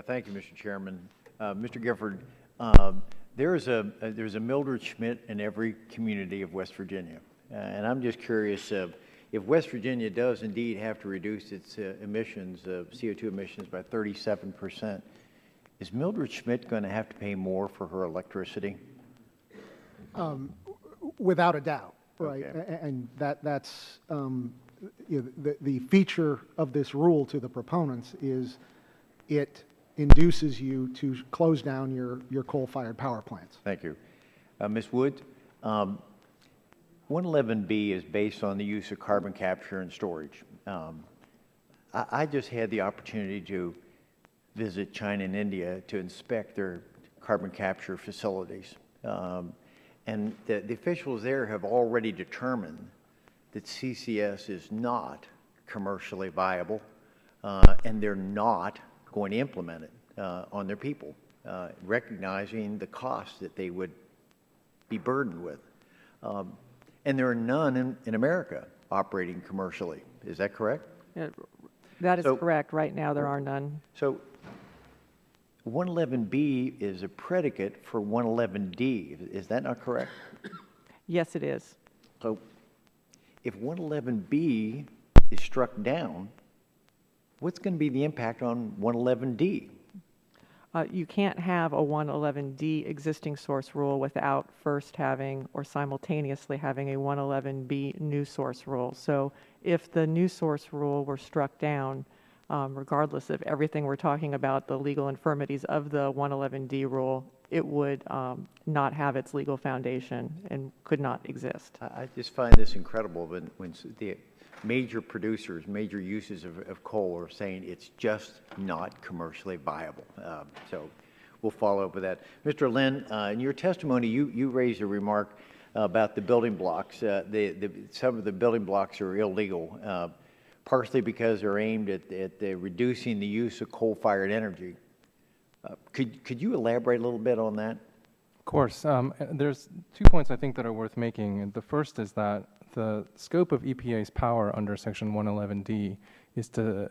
Thank you, Mr. Chairman. Mr. Gifford, there's a Mildred Schmidt in every community of West Virginia. And I'm just curious, if West Virginia does indeed have to reduce its emissions, CO2 emissions by 37%, is Mildred Schmidt going to have to pay more for her electricity? Without a doubt, right? Okay. And that's the feature of this rule to the proponents is it induces you to close down your coal-fired power plants. Thank you. Ms. Wood, 111B is based on the use of carbon capture and storage. I just had the opportunity to visit China and India to inspect their carbon capture facilities. And the officials there have already determined that CCS is not commercially viable, and they're not going to implement it on their people, recognizing the cost that they would be burdened with. And there are none in America operating commercially. Is that correct? Yeah, that is correct. Right now, there are none. So 111B is a predicate for 111D. Is that not correct? Yes, it is. So if 111B is struck down, what's going to be the impact on 111D? You can't have a 111D existing source rule without first having or simultaneously having a 111B new source rule. So if the new source rule were struck down, regardless of everything we're talking about, the legal infirmities of the 111D rule, it would not have its legal foundation and could not exist. I just find this incredible when the major producers, major uses of coal are saying it's just not commercially viable. So we'll follow up with that. Mr. Lynn, in your testimony, you raised a remark about the building blocks. Some of the building blocks are illegal, partially because they're aimed at reducing the use of coal-fired energy. Could you elaborate a little bit on that? Of course. There's 2 points I think that are worth making. The first is that the scope of EPA's power under Section 111D is to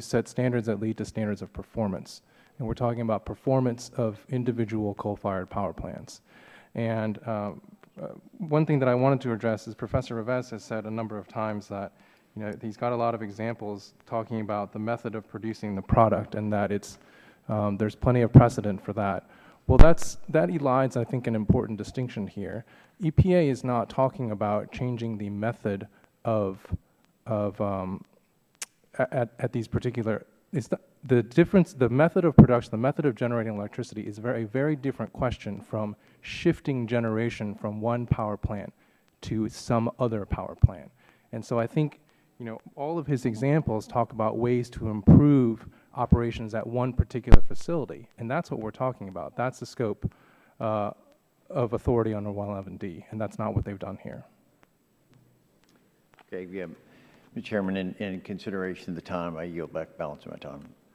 set standards that lead to standards of performance. And we're talking about performance of individual coal-fired power plants. And one thing that I wanted to address is Professor Rivez has said a number of times that he's got a lot of examples talking about the method of producing the product and that there's plenty of precedent for that. Well, that elides, I think, an important distinction here. EPA is not talking about changing the method at these particular. The difference. The method of production, the method of generating electricity, is a very different question from shifting generation from one power plant to some other power plant. And so I think all of his examples talk about ways to improve operations at one particular facility, and that's what we're talking about. That's the scope of authority under 111D, and that's not what they've done here. Okay, yeah. Mr. Chairman, in consideration of the time, I yield back the balance of my time.